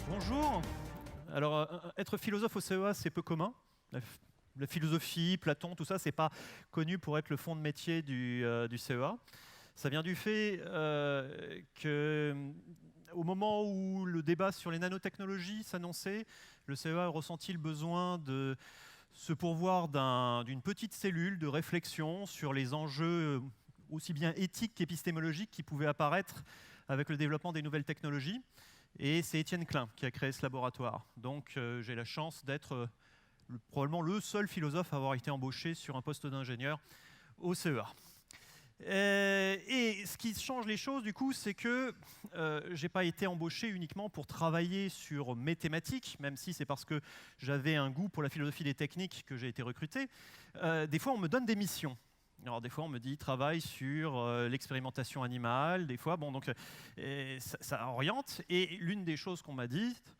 Bonjour. Alors, être philosophe au CEA, c'est peu commun. La philosophie, Platon, tout ça, c'est pas connu pour être le fond de métier du CEA. Ça vient du fait que, au moment où le débat sur les nanotechnologies s'annonçait, le CEA a ressenti le besoin de se pourvoir d'une petite cellule de réflexion sur les enjeux aussi bien éthiques qu'épistémologiques qui pouvaient apparaître avec le développement des nouvelles technologies. Et c'est Étienne Klein qui a créé ce laboratoire. Donc j'ai la chance d'être probablement le seul philosophe à avoir été embauché sur un poste d'ingénieur au CEA. Et ce qui change les choses, du coup, c'est que je n'ai pas été embauché uniquement pour travailler sur mes thématiques, même si c'est parce que j'avais un goût pour la philosophie des techniques que j'ai été recruté. Des fois, on me donne des missions. Alors des fois on me dit travaille sur l'expérimentation animale, des fois ça oriente. Et l'une des choses qu'on m'a dites,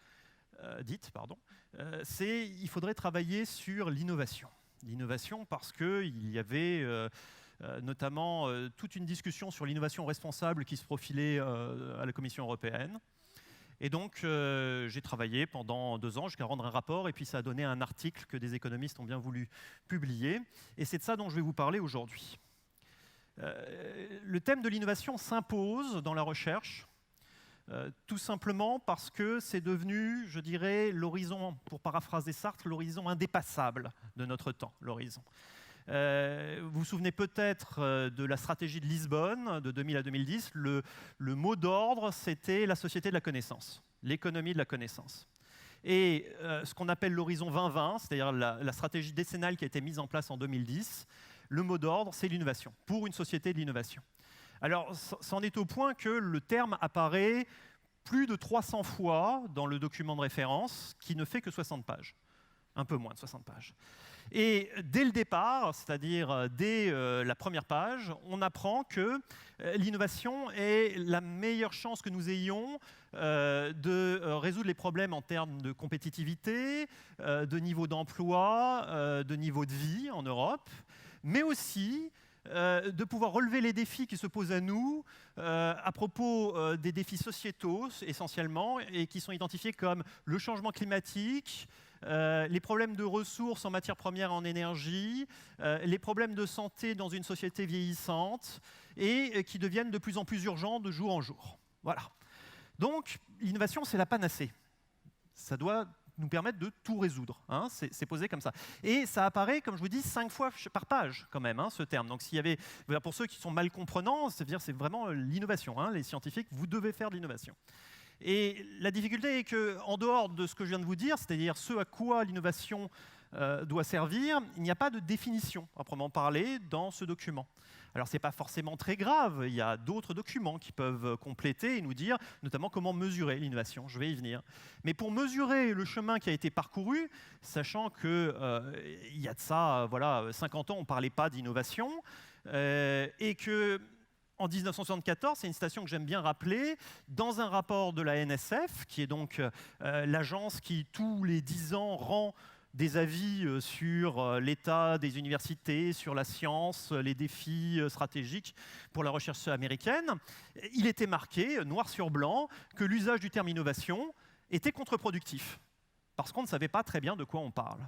c'est il faudrait travailler sur l'innovation. L'innovation parce qu'il y avait notamment toute une discussion sur l'innovation responsable qui se profilait à la Commission européenne. Et donc, j'ai travaillé pendant 2 ans jusqu'à rendre un rapport, et puis ça a donné un article que des économistes ont bien voulu publier. Et c'est de ça dont je vais vous parler aujourd'hui. Le thème de l'innovation s'impose dans la recherche, tout simplement parce que c'est devenu, je dirais, l'horizon, pour paraphraser Sartre, l'horizon indépassable de notre temps, l'horizon. Vous vous souvenez peut-être de la stratégie de Lisbonne de 2000 à 2010. Le mot d'ordre, c'était la société de la connaissance, l'économie de la connaissance. Et ce qu'on appelle l'horizon 2020, c'est-à-dire la stratégie décennale qui a été mise en place en 2010, le mot d'ordre, c'est l'innovation, pour une société de l'innovation. Alors, c'en est au point que le terme apparaît plus de 300 fois dans le document de référence, qui ne fait que 60 pages, un peu moins de 60 pages. Et dès le départ, c'est-à-dire dès la première page, on apprend que l'innovation est la meilleure chance que nous ayons de résoudre les problèmes en termes de compétitivité, de niveau d'emploi, de niveau de vie en Europe, mais aussi de pouvoir relever les défis qui se posent à nous à propos des défis sociétaux essentiellement, et qui sont identifiés comme le changement climatique, les problèmes de ressources en matières premières et en énergie, les problèmes de santé dans une société vieillissante, et qui deviennent de plus en plus urgents de jour en jour. Voilà. Donc, l'innovation, c'est la panacée. Ça doit nous permettre de tout résoudre. Hein, c'est posé comme ça. Et ça apparaît, comme je vous dis, 5 fois par page, quand même, hein, ce terme. Donc, s'il y avait, pour ceux qui sont mal comprenants, c'est-à-dire c'est vraiment l'innovation. Hein, les scientifiques, vous devez faire de l'innovation. Et la difficulté est qu'en dehors de ce que je viens de vous dire, c'est-à-dire ce à quoi l'innovation doit servir, il n'y a pas de définition, proprement parler, dans ce document. Alors, ce n'est pas forcément très grave, il y a d'autres documents qui peuvent compléter et nous dire notamment comment mesurer l'innovation, je vais y venir. Mais pour mesurer le chemin qui a été parcouru, sachant qu'il y a de ça 50 ans, on ne parlait pas d'innovation, et que en 1974, c'est une citation que j'aime bien rappeler, dans un rapport de la NSF, qui est donc l'agence qui, tous les 10 ans, rend des avis sur l'état des universités, sur la science, les défis stratégiques pour la recherche américaine, il était marqué, noir sur blanc, que l'usage du terme innovation était contre-productif, parce qu'on ne savait pas très bien de quoi on parle.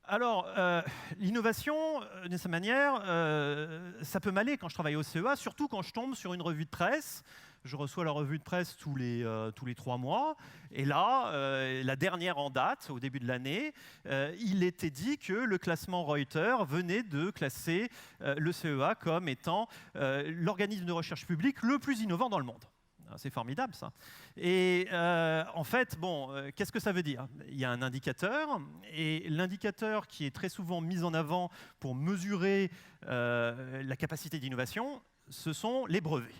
Alors, l'innovation, de cette manière, ça peut m'aller quand je travaille au CEA, surtout quand je tombe sur une revue de presse. Je reçois la revue de presse tous les 3 mois. Et là, la dernière en date, au début de l'année, il était dit que le classement Reuters venait de classer le CEA comme étant l'organisme de recherche publique le plus innovant dans le monde. C'est formidable, ça. Et en fait, qu'est-ce que ça veut dire? Il y a un indicateur, et l'indicateur qui est très souvent mis en avant pour mesurer la capacité d'innovation, ce sont les brevets.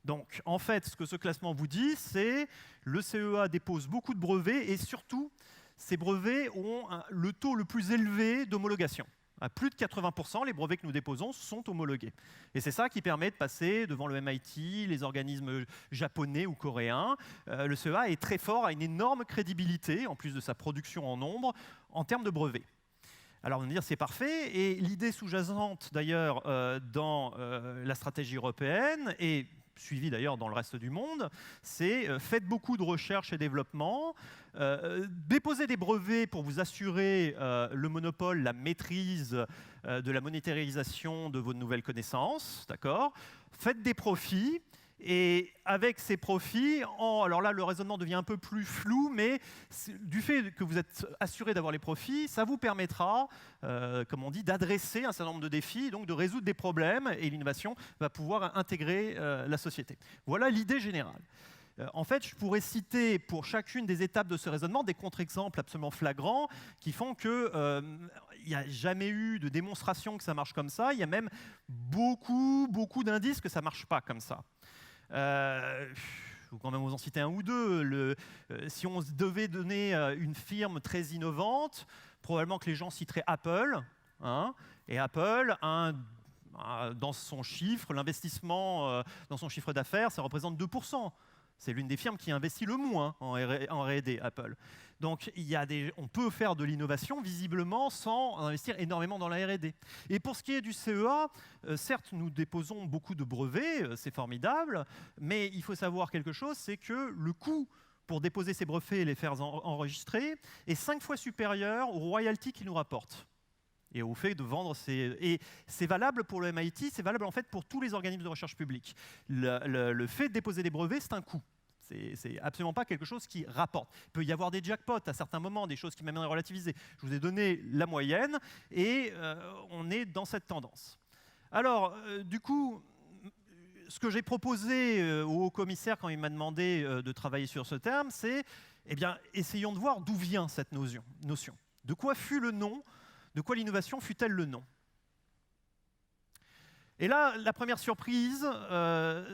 Donc, en fait, ce que ce classement vous dit, c'est le CEA dépose beaucoup de brevets, et surtout, ces brevets ont le taux le plus élevé d'homologation. À plus de 80%, les brevets que nous déposons sont homologués. Et c'est ça qui permet de passer devant le MIT, les organismes japonais ou coréens. Le CEA est très fort, a une énorme crédibilité, en plus de sa production en nombre, en termes de brevets. Alors on va dire c'est parfait, et l'idée sous-jacente d'ailleurs dans la stratégie européenne, et suivi d'ailleurs dans le reste du monde, c'est faites beaucoup de recherche et développement, déposez des brevets pour vous assurer le monopole, la maîtrise de la monétarisation de vos nouvelles connaissances, d'accord ? Faites des profits. Et avec ces profits, alors là, le raisonnement devient un peu plus flou, mais du fait que vous êtes assuré d'avoir les profits, ça vous permettra, comme on dit, d'adresser un certain nombre de défis, donc de résoudre des problèmes, et l'innovation va pouvoir intégrer la société. Voilà l'idée générale. En fait, je pourrais citer pour chacune des étapes de ce raisonnement des contre-exemples absolument flagrants qui font qu'il n'y a jamais eu de démonstration que ça marche comme ça. Il y a même beaucoup d'indices que ça ne marche pas comme ça. Je vais quand même vous en citer un ou deux. Si on devait donner une firme très innovante, probablement que les gens citeraient Apple. Hein, et Apple, dans son chiffre, l'investissement dans son chiffre d'affaires, ça représente 2%. C'est l'une des firmes qui investit le moins en R&D, Apple. Donc, on peut faire de l'innovation, visiblement, sans investir énormément dans la R&D. Et pour ce qui est du CEA, certes, nous déposons beaucoup de brevets, c'est formidable, mais il faut savoir quelque chose, c'est que le coût pour déposer ces brevets et les faire enregistrer est 5 fois supérieur aux royalties qu'ils nous rapportent. Et au fait de vendre Et c'est valable pour le MIT, c'est valable en fait pour tous les organismes de recherche publique. Le fait de déposer des brevets, c'est un coût. C'est absolument pas quelque chose qui rapporte. Il peut y avoir des jackpots à certains moments, des choses qui m'amènent à relativiser. Je vous ai donné la moyenne et on est dans cette tendance. Alors, du coup, ce que j'ai proposé au haut-commissaire quand il m'a demandé de travailler sur ce terme, c'est, essayons de voir d'où vient cette notion. De quoi fut le nom ? De quoi l'innovation fut-elle le nom ? Et là, la première surprise,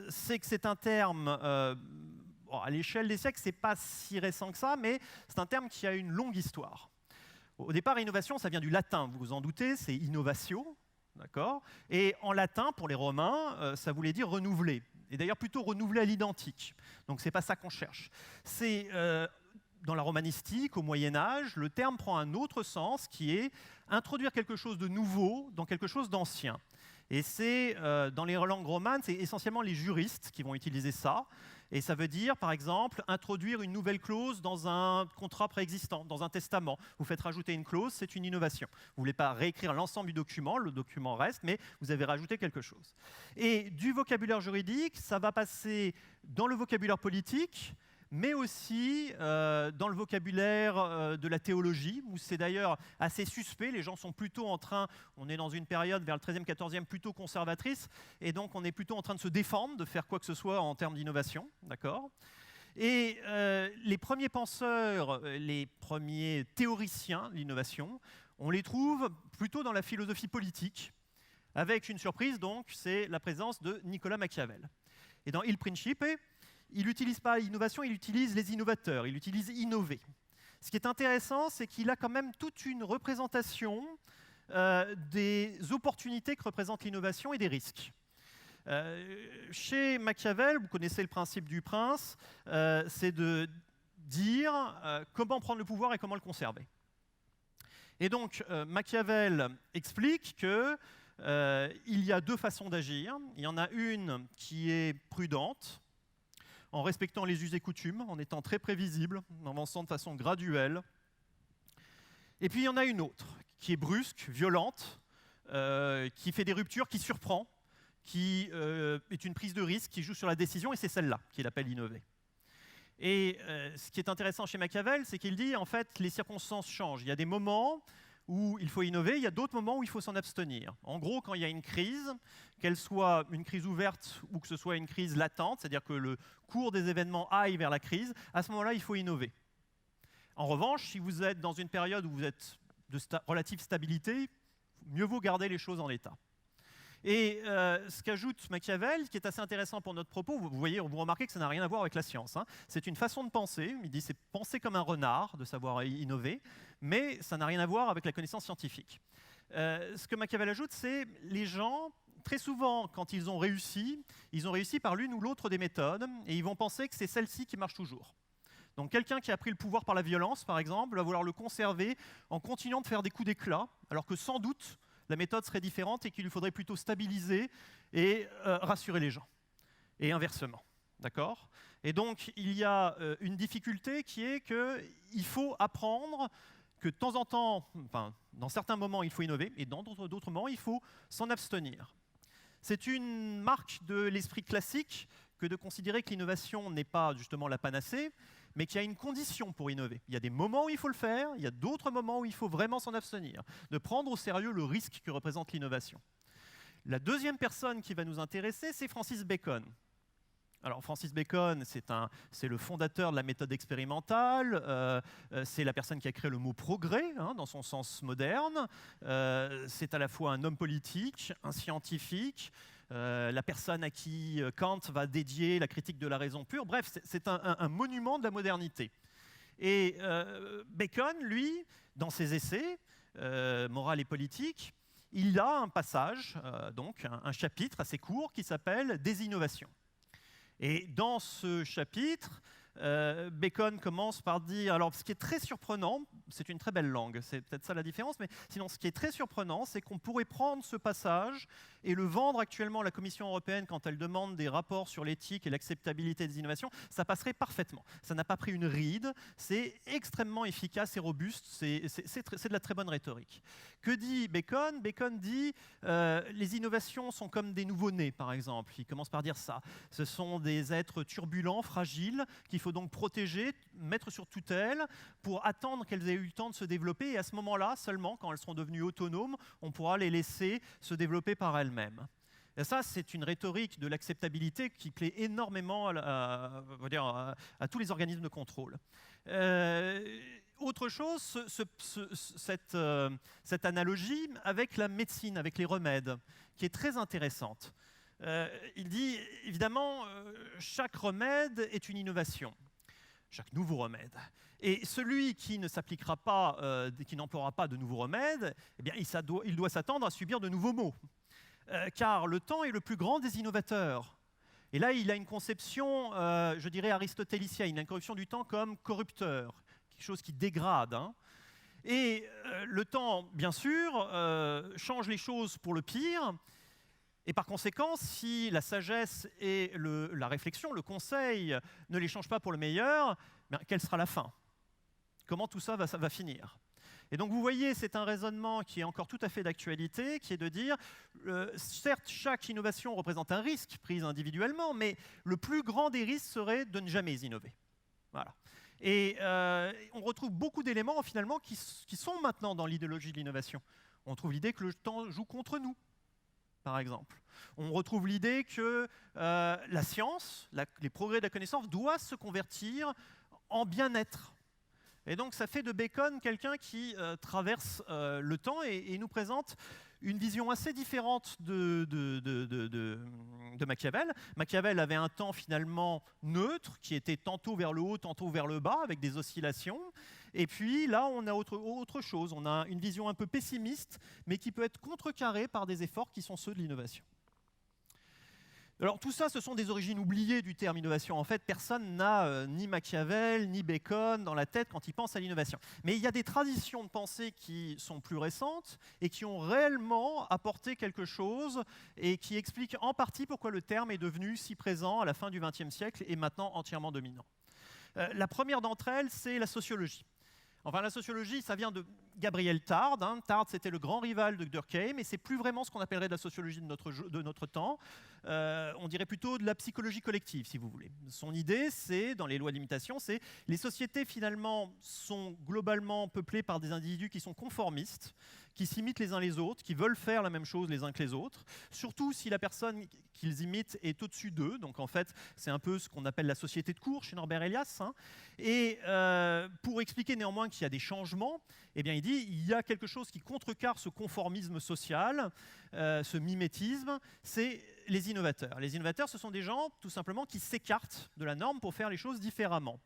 c'est que c'est un terme, à l'échelle des siècles, ce n'est pas si récent que ça, mais c'est un terme qui a une longue histoire. Au départ, innovation, ça vient du latin, vous vous en doutez, c'est innovatio, d'accord ? Et en latin, pour les Romains, ça voulait dire renouveler. Et d'ailleurs, plutôt renouveler à l'identique. Donc, ce n'est pas ça qu'on cherche. C'est... dans la romanistique, au Moyen-Âge, le terme prend un autre sens qui est introduire quelque chose de nouveau dans quelque chose d'ancien. Et c'est, dans les langues romanes, c'est essentiellement les juristes qui vont utiliser ça. Et ça veut dire, par exemple, introduire une nouvelle clause dans un contrat préexistant, dans un testament. Vous faites rajouter une clause, c'est une innovation. Vous ne voulez pas réécrire l'ensemble du document, le document reste, mais vous avez rajouté quelque chose. Et du vocabulaire juridique, ça va passer dans le vocabulaire politique, mais aussi dans le vocabulaire de la théologie, où c'est d'ailleurs assez suspect. Les gens sont plutôt en train, on est dans une période vers le 13e, 14e plutôt conservatrice, et donc on est plutôt en train de se défendre, de faire quoi que ce soit en termes d'innovation, d'accord ? Et les premiers penseurs, les premiers théoriciens de l'innovation, on les trouve plutôt dans la philosophie politique, avec une surprise donc, c'est la présence de Nicolas Machiavel. Et dans Il Principe, il n'utilise pas l'innovation, il utilise les innovateurs, il utilise innover. Ce qui est intéressant, c'est qu'il a quand même toute une représentation des opportunités que représente l'innovation et des risques. Chez Machiavel, vous connaissez le principe du prince, c'est de dire comment prendre le pouvoir et comment le conserver. Et donc, Machiavel explique que il y a deux façons d'agir. Il y en a une qui est prudente, en respectant les us et coutumes, en étant très prévisible, en avançant de façon graduelle. Et puis il y en a une autre, qui est brusque, violente, qui fait des ruptures, qui surprend, qui est une prise de risque, qui joue sur la décision, et c'est celle-là qu'il appelle innover. Et ce qui est intéressant chez Machiavel, c'est qu'il dit, en fait, les circonstances changent. Il y a des moments où il faut innover, il y a d'autres moments où il faut s'en abstenir. En gros, quand il y a une crise, qu'elle soit une crise ouverte ou que ce soit une crise latente, c'est-à-dire que le cours des événements aille vers la crise, à ce moment-là, il faut innover. En revanche, si vous êtes dans une période où vous êtes de relative stabilité, mieux vaut garder les choses en l'état. Et ce qu'ajoute Machiavel, qui est assez intéressant pour notre propos, vous voyez, vous remarquez que ça n'a rien à voir avec la science. Hein. C'est une façon de penser, il dit c'est penser comme un renard, de savoir innover, mais ça n'a rien à voir avec la connaissance scientifique. Ce que Machiavel ajoute, c'est les gens, très souvent, quand ils ont réussi par l'une ou l'autre des méthodes, et ils vont penser que c'est celle-ci qui marche toujours. Donc quelqu'un qui a pris le pouvoir par la violence, par exemple, va vouloir le conserver en continuant de faire des coups d'éclat, alors que sans doute, la méthode serait différente et qu'il lui faudrait plutôt stabiliser et rassurer les gens. et inversement. D'accord ? Et donc, il y a une difficulté qui est qu'il faut apprendre que de temps en temps, enfin, dans certains moments, il faut innover, et dans d'autres moments, il faut s'en abstenir. C'est une marque de l'esprit classique que de considérer que l'innovation n'est pas justement la panacée, mais qu'il y a une condition pour innover. Il y a des moments où il faut le faire, il y a d'autres moments où il faut vraiment s'en abstenir, de prendre au sérieux le risque que représente l'innovation. La deuxième personne qui va nous intéresser, c'est Francis Bacon. Alors Francis Bacon, c'est le fondateur de la méthode expérimentale, c'est la personne qui a créé le mot progrès dans son sens moderne, c'est à la fois un homme politique, un scientifique, la personne à qui Kant va dédier la critique de la raison pure, bref, c'est un monument de la modernité. Et Bacon, lui, dans ses essais, Morale et politique, il a un passage, donc un chapitre assez court qui s'appelle « Des innovations ». Et dans ce chapitre, Bacon commence par dire, alors ce qui est très surprenant, c'est une très belle langue, c'est peut-être ça la différence, mais sinon ce qui est très surprenant, c'est qu'on pourrait prendre ce passage et le vendre actuellement à la Commission européenne quand elle demande des rapports sur l'éthique et l'acceptabilité des innovations, ça passerait parfaitement. Ça n'a pas pris une ride, c'est extrêmement efficace et robuste, c'est de la très bonne rhétorique. Que dit Bacon ? Bacon dit les innovations sont comme des nouveau-nés, par exemple. Il commence par dire ça. Ce sont des êtres turbulents, fragiles, qu'il faut donc protéger, mettre sur tutelle pour attendre qu'elles aient eu le temps de se développer. Et à ce moment-là, seulement, quand elles seront devenues autonomes, on pourra les laisser se développer par elles-mêmes. Et ça, c'est une rhétorique de l'acceptabilité qui plaît énormément à tous les organismes de contrôle. Autre chose, cette analogie avec la médecine, avec les remèdes, qui est très intéressante. Il dit, évidemment, chaque remède est une innovation, chaque nouveau remède. Et celui qui ne s'appliquera pas, qui n'emploiera pas de nouveaux remèdes, eh bien, il doit s'attendre à subir de nouveaux maux. Car le temps est le plus grand des innovateurs. Et là, il a une conception, je dirais, aristotélicienne, il a une conception du temps comme corrupteur, quelque chose qui dégrade. Et le temps, bien sûr, change les choses pour le pire. Et par conséquent, si la sagesse et la réflexion, le conseil, ne les changent pas pour le meilleur, bien, quelle sera la fin ? Comment tout ça va finir ? Et donc vous voyez, c'est un raisonnement qui est encore tout à fait d'actualité, qui est de dire, certes, chaque innovation représente un risque pris individuellement, mais le plus grand des risques serait de ne jamais innover. Voilà. Et on retrouve beaucoup d'éléments finalement qui sont maintenant dans l'idéologie de l'innovation. On trouve l'idée que le temps joue contre nous, par exemple. On retrouve l'idée que la science, les progrès de la connaissance doivent se convertir en bien-être. Et donc ça fait de Bacon quelqu'un qui traverse le temps et nous présente une vision assez différente de Machiavel. Machiavel avait un temps finalement neutre, qui était tantôt vers le haut, tantôt vers le bas, avec des oscillations. Et puis là, on a autre chose. On a une vision un peu pessimiste, mais qui peut être contrecarrée par des efforts qui sont ceux de l'innovation. Alors tout ça, ce sont des origines oubliées du terme innovation. En fait, personne n'a ni Machiavel, ni Bacon dans la tête quand il pense à l'innovation. Mais il y a des traditions de pensée qui sont plus récentes et qui ont réellement apporté quelque chose et qui expliquent en partie pourquoi le terme est devenu si présent à la fin du XXe siècle et maintenant entièrement dominant. La première d'entre elles, c'est la sociologie. Enfin, la sociologie, ça vient de Gabriel Tarde. Tarde, c'était le grand rival de Durkheim, mais c'est plus vraiment ce qu'on appellerait de la sociologie de notre temps. On dirait plutôt de la psychologie collective, si vous voulez. Son idée, c'est, dans les lois de l'imitation, c'est les sociétés, finalement, sont globalement peuplées par des individus qui sont conformistes, qui s'imitent les uns les autres, qui veulent faire la même chose les uns que les autres, surtout si la personne qu'ils imitent est au-dessus d'eux. Donc en fait, c'est un peu ce qu'on appelle la société de cour chez Norbert Elias. Et pour expliquer néanmoins qu'il y a des changements, eh bien, il dit il y a quelque chose qui contrecarre ce conformisme social, ce mimétisme, c'est les innovateurs. Les innovateurs, ce sont des gens, tout simplement, qui s'écartent de la norme pour faire les choses différemment.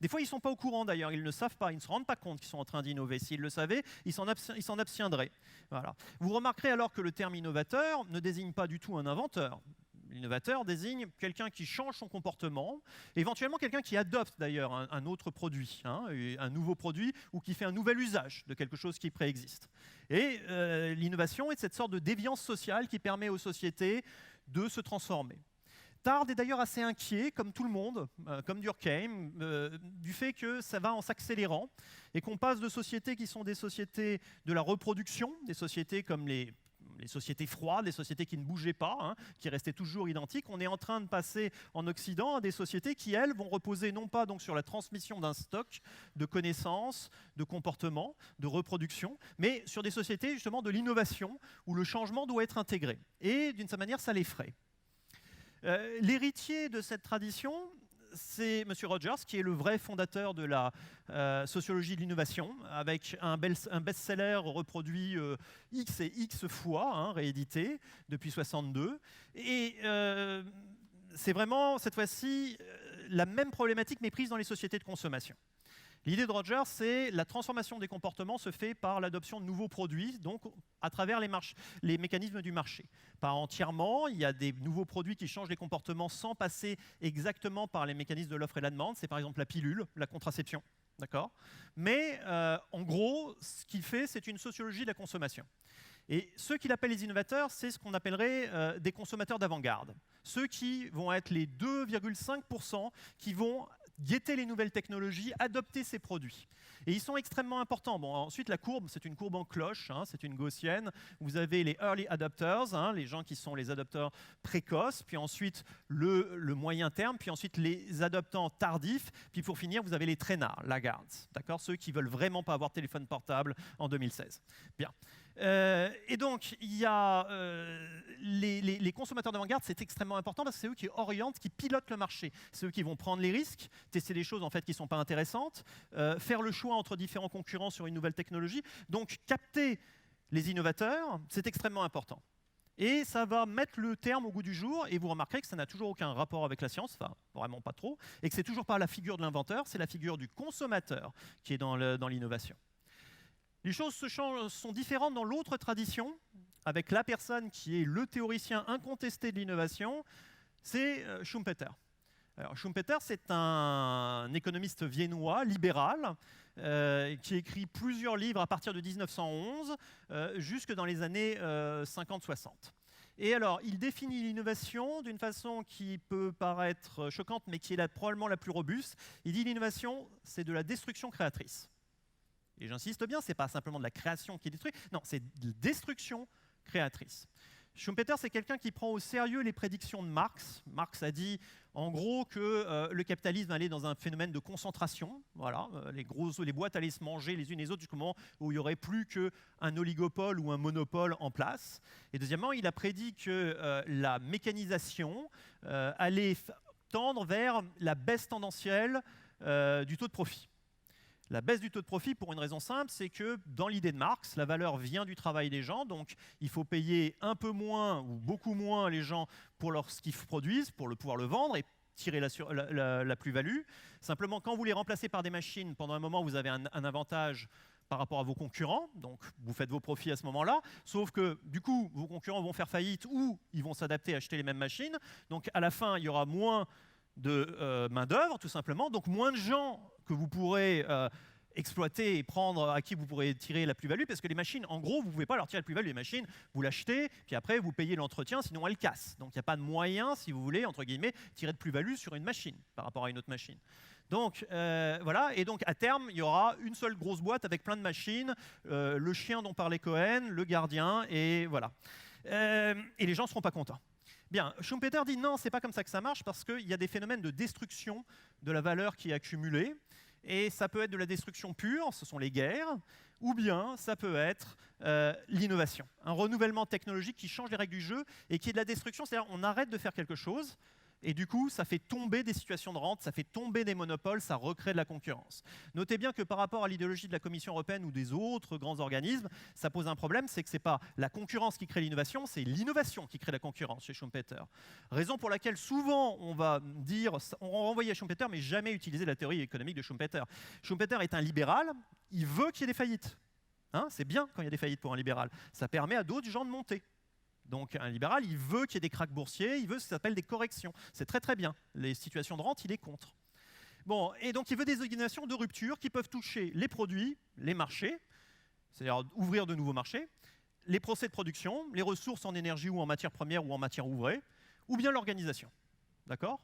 Des fois, ils ne sont pas au courant d'ailleurs, ils ne savent pas, ils ne se rendent pas compte qu'ils sont en train d'innover. S'ils le savaient, ils s'en abstiendraient. Voilà. Vous remarquerez alors que le terme innovateur ne désigne pas du tout un inventeur. L'innovateur désigne quelqu'un qui change son comportement, éventuellement quelqu'un qui adopte d'ailleurs un autre produit, un nouveau produit, ou qui fait un nouvel usage de quelque chose qui préexiste. Et l'innovation est cette sorte de déviance sociale qui permet aux sociétés de se transformer. tarde est d'ailleurs assez inquiet, comme tout le monde, comme Durkheim, du fait que ça va en s'accélérant et qu'on passe de sociétés qui sont des sociétés de la reproduction, des sociétés comme les sociétés froides, les sociétés qui ne bougeaient pas, hein, qui restaient toujours identiques. On est en train de passer en Occident à des sociétés qui, elles, vont reposer non pas donc sur la transmission d'un stock de connaissances, de comportements, de reproduction, mais sur des sociétés justement de l'innovation où le changement doit être intégré. Et d'une certaine manière, ça l'effraie. L'héritier de cette tradition, c'est M. Rogers, qui est le vrai fondateur de la sociologie de l'innovation, avec un best-seller reproduit X et X fois, hein, réédité depuis 1962. Et c'est vraiment, cette fois-ci, la même problématique, mais prise dans les sociétés de consommation. L'idée de Rogers, c'est la transformation des comportements se fait par l'adoption de nouveaux produits, donc à travers les mécanismes du marché. Pas entièrement, il y a des nouveaux produits qui changent les comportements sans passer exactement par les mécanismes de l'offre et la demande. C'est par exemple la pilule, la contraception. D'accord ? Mais en gros, ce qu'il fait, c'est une sociologie de la consommation. Et ceux qu'il appelle les innovateurs, c'est ce qu'on appellerait des consommateurs d'avant-garde. Ceux qui vont être les 2,5% qui vont guetter les nouvelles technologies, adopter ces produits. Et ils sont extrêmement importants. Bon, ensuite, la courbe, c'est une courbe en cloche, hein, c'est une gaussienne. Vous avez les early adopters, hein, les gens qui sont les adopteurs précoces, puis ensuite le moyen terme, puis ensuite les adoptants tardifs, puis pour finir, vous avez les traînards, laggards, d'accord, ceux qui veulent vraiment pas avoir de téléphone portable en 2016. Bien. Et donc, il y a les consommateurs d'avant-garde, c'est extrêmement important parce que c'est eux qui orientent, qui pilotent le marché. C'est eux qui vont prendre les risques, tester des choses en fait qui ne sont pas intéressantes, faire le choix entre différents concurrents sur une nouvelle technologie. Donc, capter les innovateurs, c'est extrêmement important. Et ça va mettre le terme au goût du jour, et vous remarquerez que ça n'a toujours aucun rapport avec la science, enfin vraiment pas trop, et que c'est toujours pas la figure de l'inventeur, c'est la figure du consommateur qui est dans l'innovation. Les choses sont différentes dans l'autre tradition, avec la personne qui est le théoricien incontesté de l'innovation, c'est Schumpeter. Alors, Schumpeter, c'est un économiste viennois, libéral, qui écrit plusieurs livres à partir de 1911, jusque dans les années 50-60. Et alors, il définit l'innovation d'une façon qui peut paraître choquante, mais qui est probablement la plus robuste. Il dit l'innovation, c'est de la destruction créatrice. Et j'insiste bien, ce n'est pas simplement de la création qui détruit, non, c'est de la destruction créatrice. Schumpeter, c'est quelqu'un qui prend au sérieux les prédictions de Marx. Marx a dit, en gros, que le capitalisme allait dans un phénomène de concentration. Voilà, les boîtes allaient se manger les unes les autres jusqu'au moment où il n'y aurait plus qu'un oligopole ou un monopole en place. Et deuxièmement, il a prédit que la mécanisation allait tendre vers la baisse tendancielle du taux de profit. La baisse du taux de profit, pour une raison simple, c'est que dans l'idée de Marx, la valeur vient du travail des gens, donc il faut payer un peu moins ou beaucoup moins les gens pour ce qu'ils produisent, pour pouvoir le vendre et tirer la plus-value. Simplement, quand vous les remplacez par des machines, pendant un moment, vous avez un avantage par rapport à vos concurrents, donc vous faites vos profits à ce moment-là, sauf que du coup, vos concurrents vont faire faillite ou ils vont s'adapter à acheter les mêmes machines, donc à la fin, il y aura moins de main-d'œuvre, tout simplement, donc moins de gens que vous pourrez exploiter et prendre, à qui vous pourrez tirer la plus-value, parce que les machines, en gros, vous ne pouvez pas leur tirer la plus-value. Les machines, vous l'achetez, puis après, vous payez l'entretien, sinon elles cassent. Donc il n'y a pas de moyen, si vous voulez, entre guillemets, tirer de plus-value sur une machine par rapport à une autre machine. Donc voilà, et donc à terme, il y aura une seule grosse boîte avec plein de machines, le chien dont parlait Cohen, le gardien, et voilà. Et les gens ne seront pas contents. Bien, Schumpeter dit non, c'est pas comme ça que ça marche, parce qu'il y a des phénomènes de destruction de la valeur qui est accumulée, et ça peut être de la destruction pure, ce sont les guerres, ou bien ça peut être l'innovation, un renouvellement technologique qui change les règles du jeu et qui est de la destruction, c'est-à-dire on arrête de faire quelque chose, et du coup, ça fait tomber des situations de rente, ça fait tomber des monopoles, ça recrée de la concurrence. Notez bien que par rapport à l'idéologie de la Commission européenne ou des autres grands organismes, ça pose un problème, c'est que ce n'est pas la concurrence qui crée l'innovation, c'est l'innovation qui crée la concurrence chez Schumpeter. Raison pour laquelle souvent on va dire, on renvoie à Schumpeter, mais jamais utiliser la théorie économique de Schumpeter. Schumpeter est un libéral, il veut qu'il y ait des faillites. Hein, c'est bien quand il y a des faillites pour un libéral. Ça permet à d'autres gens de monter. Donc un libéral, il veut qu'il y ait des krachs boursiers, il veut ce que ça s'appelle des corrections. C'est très très bien. Les situations de rente, il est contre. Bon, et donc il veut des innovations de rupture qui peuvent toucher les produits, les marchés, c'est-à-dire ouvrir de nouveaux marchés, les procès de production, les ressources en énergie ou en matière première ou en matière ouvrée, ou bien l'organisation. d'accord?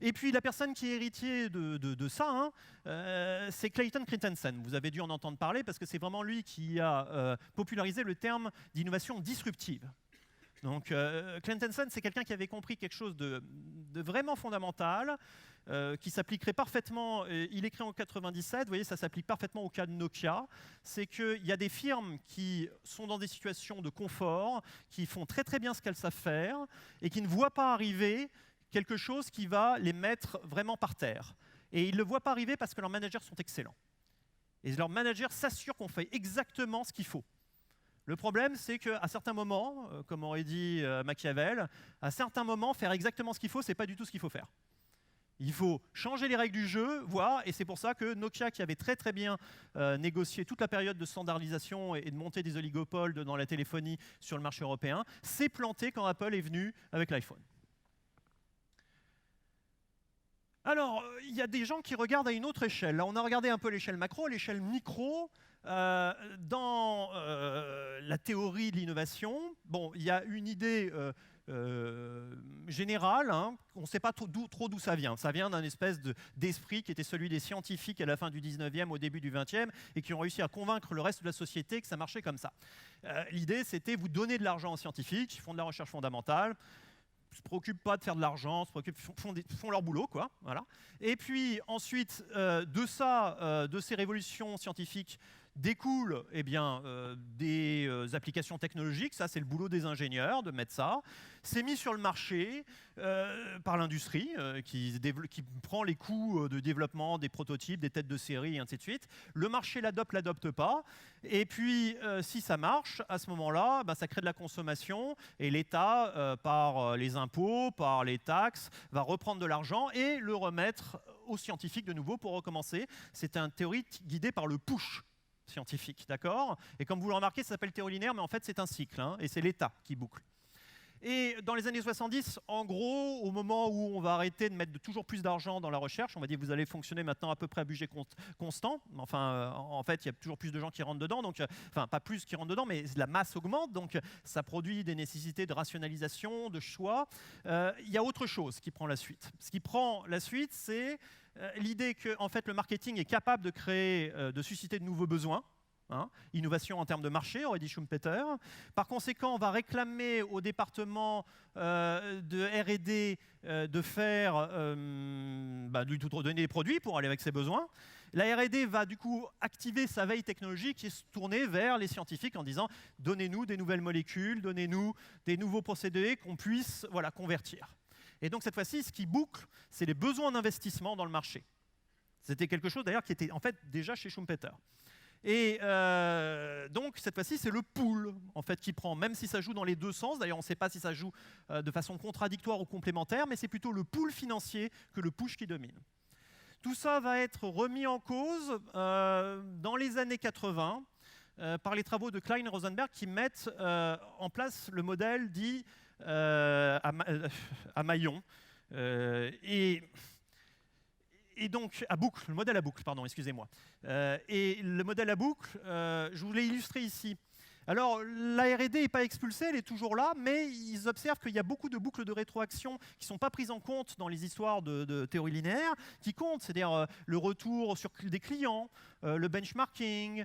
Et puis la personne qui est héritier de ça, hein, c'est Clayton Christensen. Vous avez dû en entendre parler parce que c'est vraiment lui qui a popularisé le terme d'innovation disruptive. Donc Christensen, c'est quelqu'un qui avait compris quelque chose de vraiment fondamental, qui s'appliquerait parfaitement, il est créé en 97, vous voyez, ça s'applique parfaitement au cas de Nokia, c'est qu'il y a des firmes qui sont dans des situations de confort, qui font très très bien ce qu'elles savent faire, et qui ne voient pas arriver quelque chose qui va les mettre vraiment par terre. Et ils ne le voient pas arriver parce que leurs managers sont excellents. Et leurs managers s'assurent qu'on fait exactement ce qu'il faut. Le problème, c'est qu'à certains moments, comme aurait dit Machiavel, à certains moments, faire exactement ce qu'il faut, ce n'est pas du tout ce qu'il faut faire. Il faut changer les règles du jeu, voir, et c'est pour ça que Nokia, qui avait très très bien négocié toute la période de standardisation et de montée des oligopoles dans la téléphonie sur le marché européen, s'est planté quand Apple est venu avec l'iPhone. Alors, il y a des gens qui regardent à une autre échelle. Là, on a regardé un peu l'échelle macro, l'échelle micro. Dans la théorie de l'innovation, bon, il y a une idée générale, hein, on ne sait pas trop d'où ça vient. Ça vient d'un espèce d'esprit qui était celui des scientifiques à la fin du 19e, au début du 20e, et qui ont réussi à convaincre le reste de la société que ça marchait comme ça. L'idée, c'était vous donner de l'argent aux scientifiques, ils font de la recherche fondamentale, ne se préoccupent pas de faire de l'argent, font leur boulot, quoi. Voilà. Et puis ensuite, de ces révolutions scientifiques découlent eh bien, des applications technologiques. Ça, c'est le boulot des ingénieurs de mettre ça. C'est mis sur le marché par l'industrie qui prend les coûts de développement des prototypes, des têtes de série, et ainsi de suite. Le marché l'adopte pas. Et puis, si ça marche, à ce moment-là, ça crée de la consommation et l'État, par les impôts, par les taxes, va reprendre de l'argent et le remettre aux scientifiques de nouveau pour recommencer. C'est une théorie guidée par le push scientifique, d'accord? Et comme vous le remarquez, ça s'appelle théorie linéaire, mais en fait, c'est un cycle, hein, et c'est l'État qui boucle. Et dans les années 70, en gros, au moment où on va arrêter de mettre toujours plus d'argent dans la recherche, on va dire que vous allez fonctionner maintenant à peu près à budget constant. Enfin, en fait, il y a toujours plus de gens qui rentrent dedans, donc, enfin, pas plus qui rentrent dedans, mais la masse augmente, donc ça produit des nécessités de rationalisation, de choix. Il y a autre chose qui prend la suite. Ce qui prend la suite, c'est l'idée que en fait, le marketing est capable de créer, de susciter de nouveaux besoins. Hein, innovation en termes de marché, aurait dit Schumpeter. Par conséquent, on va réclamer au département de R&D de faire, de donner des produits pour aller avec ses besoins. La R&D va du coup activer sa veille technologique et se tourner vers les scientifiques en disant « donnez-nous des nouvelles molécules, donnez-nous des nouveaux procédés qu'on puisse convertir ». Et donc cette fois-ci, ce qui boucle, c'est les besoins d'investissement dans le marché. C'était quelque chose d'ailleurs qui était en fait déjà chez Schumpeter. Et donc, cette fois-ci, c'est le pool en fait, qui prend, même si ça joue dans les deux sens. D'ailleurs, on ne sait pas si ça joue de façon contradictoire ou complémentaire, mais c'est plutôt le pool financier que le push qui domine. Tout ça va être remis en cause dans les années 80 par les travaux de Klein et Rosenberg qui mettent en place le modèle dit à maillon. Et donc, à boucle, le modèle à boucle, pardon, excusez-moi. Et le modèle à boucle, je vous l'ai illustré ici. Alors, la R&D n'est pas expulsée, elle est toujours là, mais ils observent qu'il y a beaucoup de boucles de rétroaction qui ne sont pas prises en compte dans les histoires de théorie linéaire, qui comptent, c'est-à-dire le retour sur des clients, le benchmarking,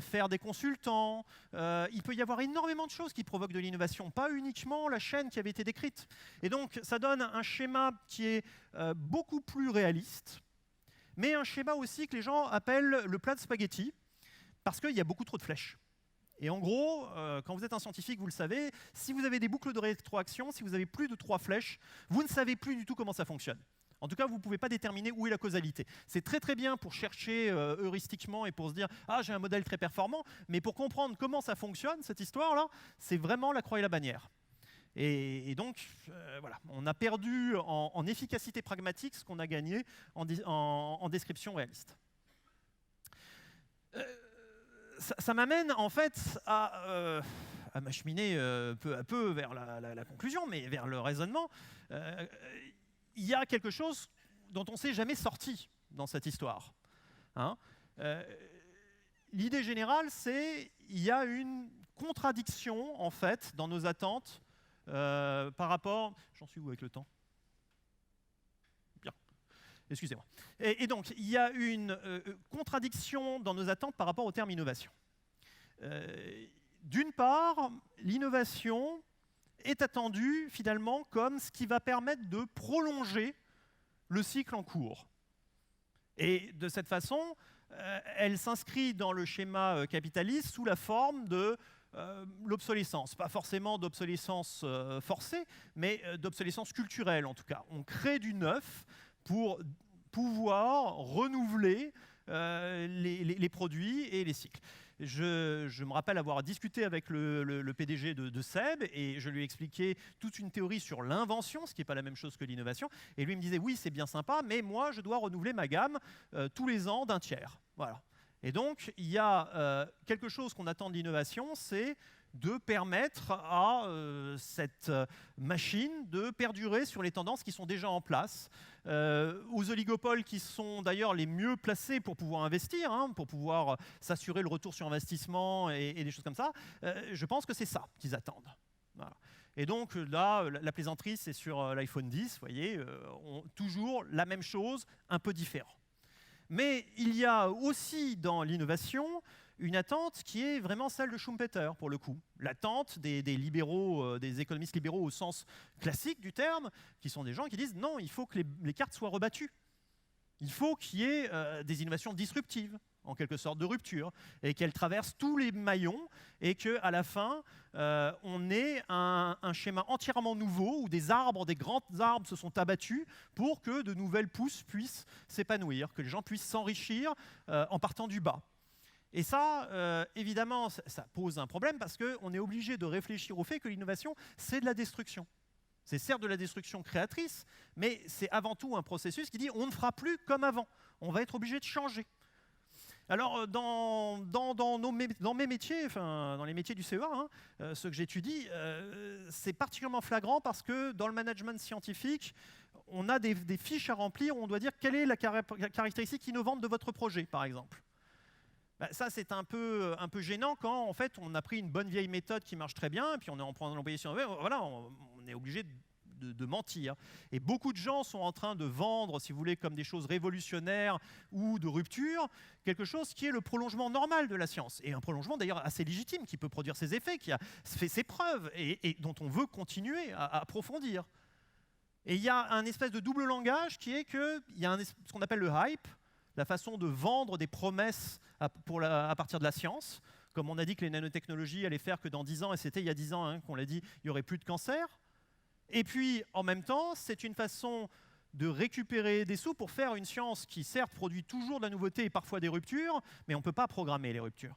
faire des consultants. Il peut y avoir énormément de choses qui provoquent de l'innovation, pas uniquement la chaîne qui avait été décrite. Et donc, ça donne un schéma qui est beaucoup plus réaliste, mais un schéma aussi que les gens appellent le plat de spaghetti, parce qu'il y a beaucoup trop de flèches. Et en gros, quand vous êtes un scientifique, vous le savez, si vous avez des boucles de rétroaction, si vous avez plus de 3 flèches, vous ne savez plus du tout comment ça fonctionne. En tout cas, vous ne pouvez pas déterminer où est la causalité. C'est très très bien pour chercher heuristiquement et pour se dire « Ah, j'ai un modèle très performant », mais pour comprendre comment ça fonctionne, cette histoire-là, c'est vraiment la croix et la bannière. Et donc, voilà, on a perdu en efficacité pragmatique ce qu'on a gagné en description réaliste. Ça m'amène en fait à m'acheminer peu à peu vers la conclusion, mais vers le raisonnement. Il y a quelque chose dont on ne s'est jamais sorti dans cette histoire. Hein, l'idée générale, c'est qu'il y a une contradiction en fait dans nos attentes par rapport... J'en suis où avec le temps ? Excusez-moi. Et donc, il y a une contradiction dans nos attentes par rapport au terme innovation. D'une part, l'innovation est attendue finalement comme ce qui va permettre de prolonger le cycle en cours. Et de cette façon, elle s'inscrit dans le schéma capitaliste sous la forme de l'obsolescence. Pas forcément d'obsolescence forcée, mais d'obsolescence culturelle en tout cas. On crée du neuf pour pouvoir renouveler les produits et les cycles. Je me rappelle avoir discuté avec le PDG de SEB et je lui ai expliqué toute une théorie sur l'invention, ce qui n'est pas la même chose que l'innovation. Et lui me disait, oui, c'est bien sympa, mais moi, je dois renouveler ma gamme tous les ans d'un tiers. Voilà. Et donc, il y a quelque chose qu'on attend de l'innovation, c'est de permettre à cette machine de perdurer sur les tendances qui sont déjà en place, aux oligopoles qui sont d'ailleurs les mieux placés pour pouvoir investir, hein, pour pouvoir s'assurer le retour sur investissement et des choses comme ça. Je pense que c'est ça qu'ils attendent. Voilà. Et donc là, la plaisanterie, c'est sur l'iPhone 10, vous voyez, toujours la même chose, un peu différent. Mais il y a aussi dans l'innovation une attente qui est vraiment celle de Schumpeter, pour le coup. L'attente des libéraux, des économistes libéraux au sens classique du terme, qui sont des gens qui disent non, il faut que les cartes soient rebattues. Il faut qu'il y ait des innovations disruptives, en quelque sorte de rupture, et qu'elles traversent tous les maillons, et qu'à la fin, on ait un schéma entièrement nouveau, où des grands arbres se sont abattus pour que de nouvelles pousses puissent s'épanouir, que les gens puissent s'enrichir en partant du bas. Et ça, évidemment, ça pose un problème parce qu'on est obligé de réfléchir au fait que l'innovation, c'est de la destruction. C'est certes de la destruction créatrice, mais c'est avant tout un processus qui dit on ne fera plus comme avant. On va être obligé de changer. Alors, dans mes métiers, enfin, dans les métiers du CEA, hein, ceux que j'étudie, c'est particulièrement flagrant parce que dans le management scientifique, on a des fiches à remplir où on doit dire quelle est la caractéristique innovante de votre projet, par exemple. Ça, c'est un peu gênant quand, en fait, on a pris une bonne vieille méthode qui marche très bien, et puis on est en train d'employer sur voilà, on est obligé de mentir. Et beaucoup de gens sont en train de vendre, si vous voulez, comme des choses révolutionnaires ou de rupture, quelque chose qui est le prolongement normal de la science. Et un prolongement, d'ailleurs, assez légitime, qui peut produire ses effets, qui a fait ses preuves, et dont on veut continuer à approfondir. Et il y a un espèce de double langage qui est qu'il y a ce qu'on appelle le hype, la façon de vendre des promesses à partir de la science. Comme on a dit que les nanotechnologies allaient faire que dans 10 ans, et c'était il y a 10 ans hein, qu'on l'a dit, il n'y aurait plus de cancer. Et puis, en même temps, c'est une façon de récupérer des sous pour faire une science qui, certes, produit toujours de la nouveauté et parfois des ruptures, mais on ne peut pas programmer les ruptures.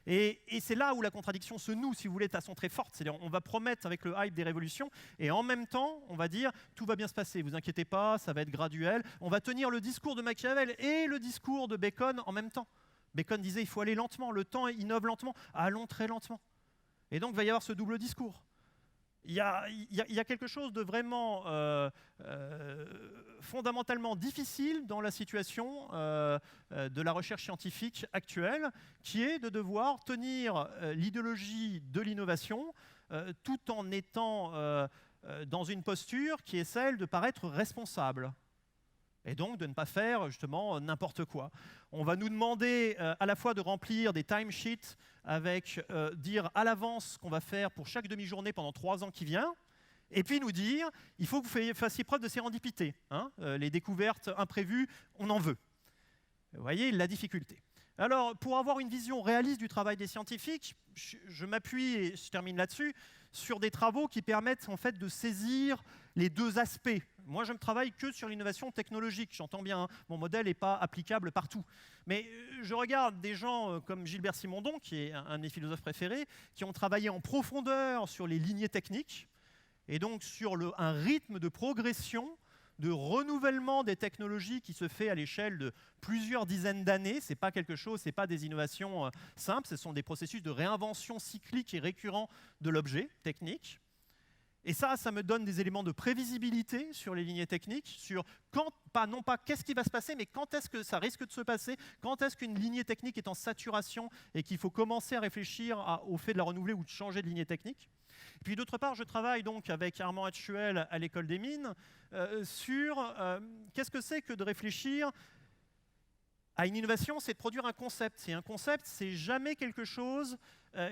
Et c'est là où la contradiction se noue, si vous voulez, de façon très forte. C'est-à-dire on va promettre avec le hype des révolutions, et en même temps, on va dire tout va bien se passer, vous inquiétez pas, ça va être graduel. On va tenir le discours de Machiavel et le discours de Bacon en même temps. Bacon disait il faut aller lentement, le temps innove lentement, allons très lentement. Et donc il va y avoir ce double discours. Il y a quelque chose de vraiment fondamentalement difficile dans la situation de la recherche scientifique actuelle, qui est de devoir tenir l'idéologie de l'innovation tout en étant dans une posture qui est celle de paraître responsable. Et donc de ne pas faire justement n'importe quoi. On va nous demander à la fois de remplir des timesheets avec dire à l'avance ce qu'on va faire pour chaque demi-journée pendant 3 ans qui vient, et puis nous dire il faut que vous fassiez preuve de sérendipité. Hein, les découvertes imprévues, on en veut. Vous voyez la difficulté. Alors, pour avoir une vision réaliste du travail des scientifiques, je m'appuie, et je termine là-dessus, sur des travaux qui permettent en fait de saisir les deux aspects. Moi, je ne travaille que sur l'innovation technologique, j'entends bien, hein, mon modèle n'est pas applicable partout. Mais je regarde des gens comme Gilbert Simondon, qui est un de mes philosophes préférés, qui ont travaillé en profondeur sur les lignées techniques, et donc sur un rythme de progression, de renouvellement des technologies qui se fait à l'échelle de plusieurs dizaines d'années. Ce n'est pas quelque chose, ce n'est pas des innovations simples, ce sont des processus de réinvention cyclique et récurrent de l'objet technique. Et ça me donne des éléments de prévisibilité sur les lignées techniques, sur non pas qu'est-ce qui va se passer, mais quand est-ce que ça risque de se passer, quand est-ce qu'une lignée technique est en saturation et qu'il faut commencer à réfléchir au fait de la renouveler ou de changer de lignée technique. Et puis d'autre part, je travaille donc avec Armand Hatchuel à l'École des Mines sur qu'est-ce que c'est que de réfléchir à une innovation, c'est de produire un concept. Et un concept, c'est jamais quelque chose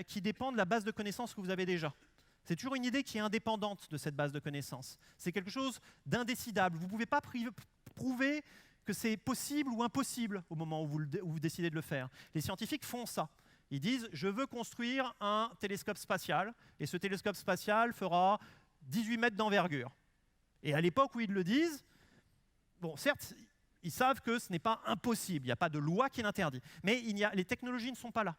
qui dépend de la base de connaissances que vous avez déjà. C'est toujours une idée qui est indépendante de cette base de connaissances. C'est quelque chose d'indécidable. Vous ne pouvez pas prouver que c'est possible ou impossible au moment où vous décidez de le faire. Les scientifiques font ça. Ils disent « je veux construire un télescope spatial, et ce télescope spatial fera 18 mètres d'envergure ». Et à l'époque où ils le disent, bon, certes, ils savent que ce n'est pas impossible, il n'y a pas de loi qui l'interdit, mais les technologies ne sont pas là.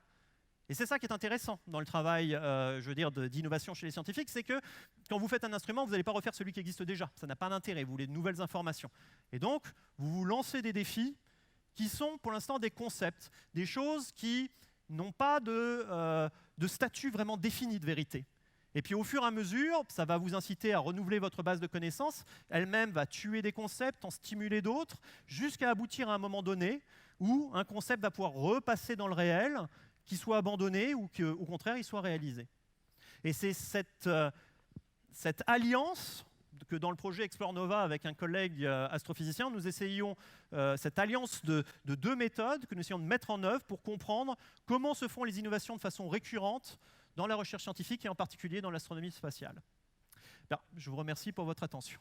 Et c'est ça qui est intéressant dans le travail, je veux dire, d'innovation chez les scientifiques, c'est que quand vous faites un instrument, vous n'allez pas refaire celui qui existe déjà. Ça n'a pas d'intérêt, vous voulez de nouvelles informations. Et donc, vous vous lancez des défis qui sont pour l'instant des concepts, des choses qui n'ont pas de statut vraiment défini de vérité. Et puis au fur et à mesure, ça va vous inciter à renouveler votre base de connaissances, elle-même va tuer des concepts, en stimuler d'autres, jusqu'à aboutir à un moment donné où un concept va pouvoir repasser dans le réel, qu'il soit abandonné ou qu'au contraire, il soit réalisé. Et c'est cette alliance que dans le projet Explore Nova, avec un collègue astrophysicien, nous essayons cette alliance de deux méthodes que nous essayons de mettre en œuvre pour comprendre comment se font les innovations de façon récurrente dans la recherche scientifique et en particulier dans l'astronomie spatiale. Alors, je vous remercie pour votre attention.